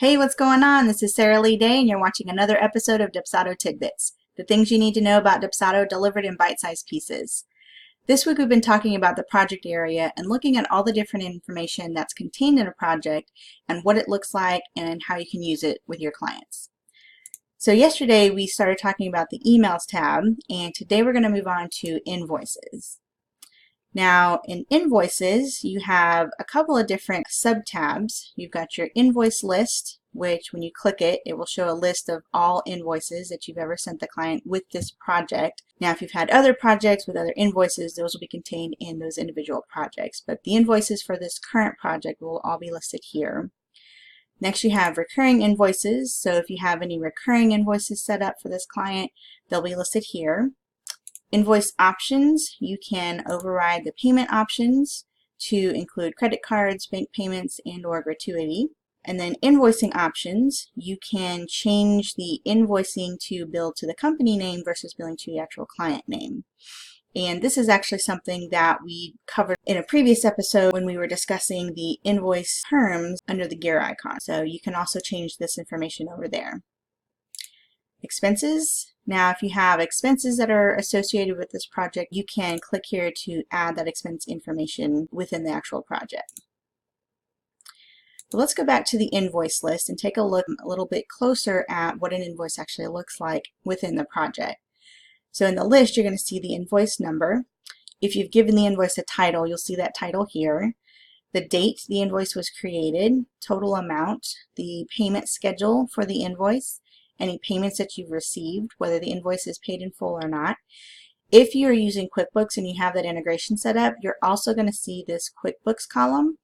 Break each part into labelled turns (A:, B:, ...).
A: Hey, what's going on? This is Sarah Lee Day, and you're watching another episode of Dubsado Tidbits, the things you need to know about Dubsado delivered in bite-sized pieces. This week we've been talking about the project area and looking at all the different information that's contained in a project and what it looks like and how you can use it with your clients. So yesterday we started talking about the Emails tab, and today we're going to move on to Invoices. Now, in Invoices, you have a couple of different sub-tabs. You've got your invoice list, which when you click it, it will show a list of all invoices that you've ever sent the client with this project. Now, if you've had other projects with other invoices, those will be contained in those individual projects. But the invoices for this current project will all be listed here. Next, you have recurring invoices. So if you have any recurring invoices set up for this client, they'll be listed here. Invoice options, you can override the payment options to include credit cards, bank payments, and or gratuity. And then invoicing options, you can change the invoicing to bill to the company name versus billing to the actual client name. And this is actually something that we covered in a previous episode when we were discussing the invoice terms under the gear icon. So you can also change this information over there. Expenses. Now, if you have expenses that are associated with this project, you can click here to add that expense information within the actual project. So let's go back to the invoice list and take a look a little bit closer at what an invoice actually looks like within the project. So in the list, you're going to see the invoice number. If you've given the invoice a title, you'll see that title here. The date the invoice was created, total amount, the payment schedule for the invoice, any payments that you've received, whether the invoice is paid in full or not. If you're using QuickBooks and you have that integration set up, you're also going to see this QuickBooks column.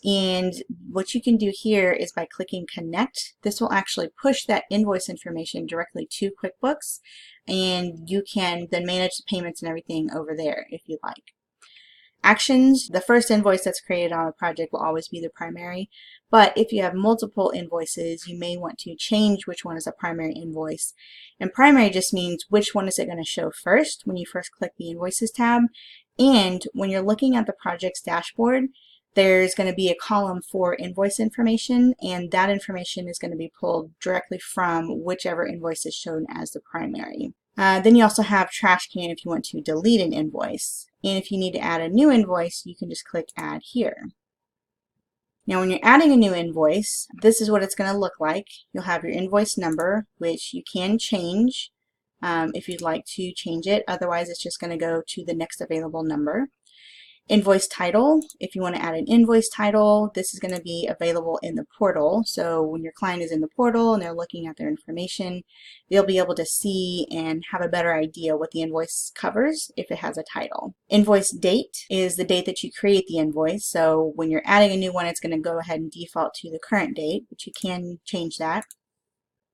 A: And what you can do here is by clicking Connect, this will actually push that invoice information directly to QuickBooks, and you can then manage the payments and everything over there if you like. Actions, the first invoice that's created on a project will always be the primary, but if you have multiple invoices, you may want to change which one is a primary invoice. And primary just means which one is it going to show first when you first click the Invoices tab. And when you're looking at the project's dashboard, there's going to be a column for invoice information, and that information is going to be pulled directly from whichever invoice is shown as the primary. Then you also have trash can if you want to delete an invoice. And if you need to add a new invoice, you can just click Add here. Now when you're adding a new invoice, this is what it's going to look like. You'll have your invoice number, which you can change if you'd like to change it. Otherwise, it's just going to go to the next available number. Invoice title, if you want to add an invoice title, this is going to be available in the portal. So when your client is in the portal and they're looking at their information, they'll be able to see and have a better idea what the invoice covers if it has a title. Invoice date is the date that you create the invoice. So when you're adding a new one, it's going to go ahead and default to the current date, but you can change that.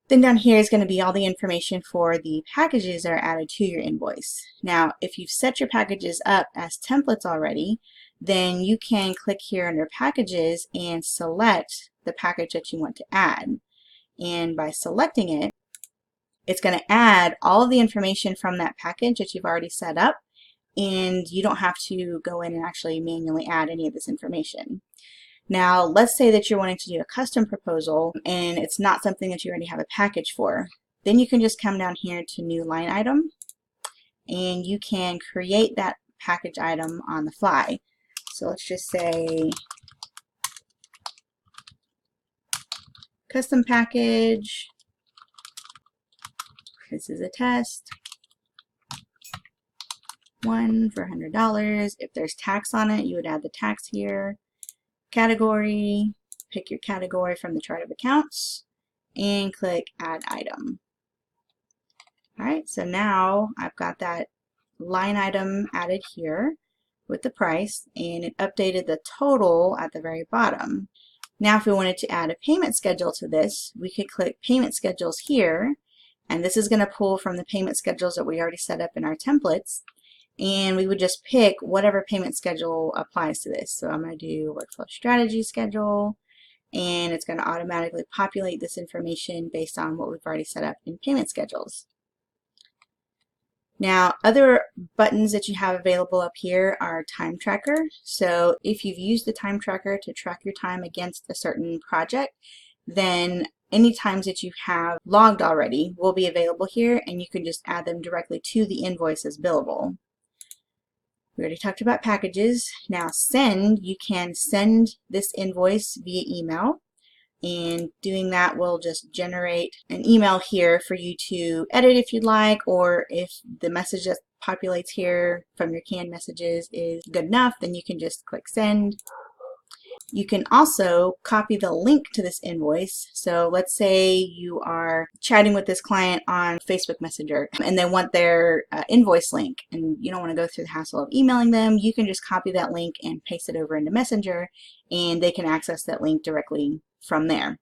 A: Then down here is going to be all the information for the packages that are added to your invoice. Now, if you've set your packages up as templates already, then you can click here under Packages and select the package that you want to add. And by selecting it, it's going to add all of the information from that package that you've already set up, and you don't have to go in and actually manually add any of this information. Now, let's say that you're wanting to do a custom proposal and it's not something that you already have a package for. Then you can just come down here to New Line Item, and you can create that package item on the fly. So let's just say custom package. This is a test. One for $100. If there's tax on it, you would add the tax here. Category, pick your category from the chart of accounts and click Add Item. Alright, so now I've got that line item added here with the price, and it updated the total at the very bottom. Now if we wanted to add a payment schedule to this, we could click Payment Schedules here, and this is going to pull from the payment schedules that we already set up in our templates. And we would just pick whatever payment schedule applies to this. So I'm going to do workflow strategy schedule, and it's going to automatically populate this information based on what we've already set up in payment schedules. Now, other buttons that you have available up here are time tracker. So if you've used the time tracker to track your time against a certain project, then any times that you have logged already will be available here, and you can just add them directly to the invoice as billable. We already talked about packages. Now send, you can send this invoice via email, and doing that will just generate an email here for you to edit if you'd like, or if the message that populates here from your canned messages is good enough, then you can just click send. You can also copy the link to this invoice. So let's say you are chatting with this client on Facebook Messenger and they want their invoice link, and you don't want to go through the hassle of emailing them. You can just copy that link and paste it over into Messenger, and they can access that link directly from there.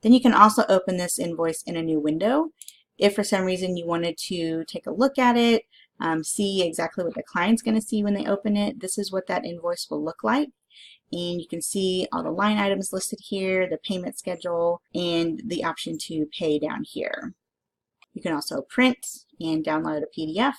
A: Then you can also open this invoice in a new window. If for some reason you wanted to take a look at it, see exactly what the client's going to see when they open it, this is what that invoice will look like. And you can see all the line items listed here, the payment schedule, and the option to pay down here. You can also print and download a PDF.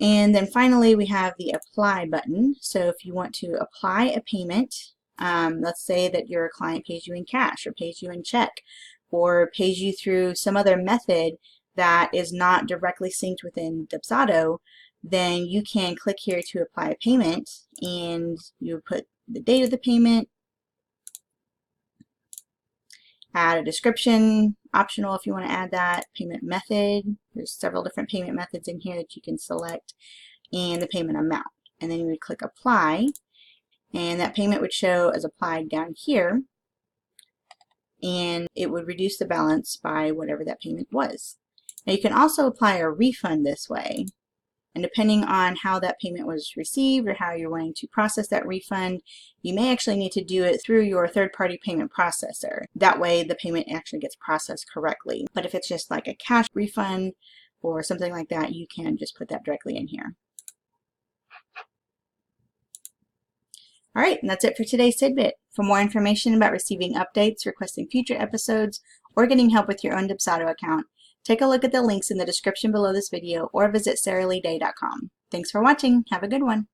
A: And then finally we have the apply button. So if you want to apply a payment, let's say that your client pays you in cash or pays you in check or pays you through some other method that is not directly synced within Dubsado, then you can click here to apply a payment, and you put the date of the payment, add a description, optional if you want to add that, payment method, there's several different payment methods in here that you can select, and the payment amount. And then you would click apply, and that payment would show as applied down here, and it would reduce the balance by whatever that payment was. Now you can also apply a refund this way. And depending on how that payment was received or how you're wanting to process that refund, you may actually need to do it through your third-party payment processor. That way the payment actually gets processed correctly. But if it's just like a cash refund or something like that, you can just put that directly in here. All right, and that's it for today's tidbit. For more information about receiving updates, requesting future episodes, or getting help with your own Dubsado account, take a look at the links in the description below this video or visit sarahleeday.com. Thanks for watching. Have a good one.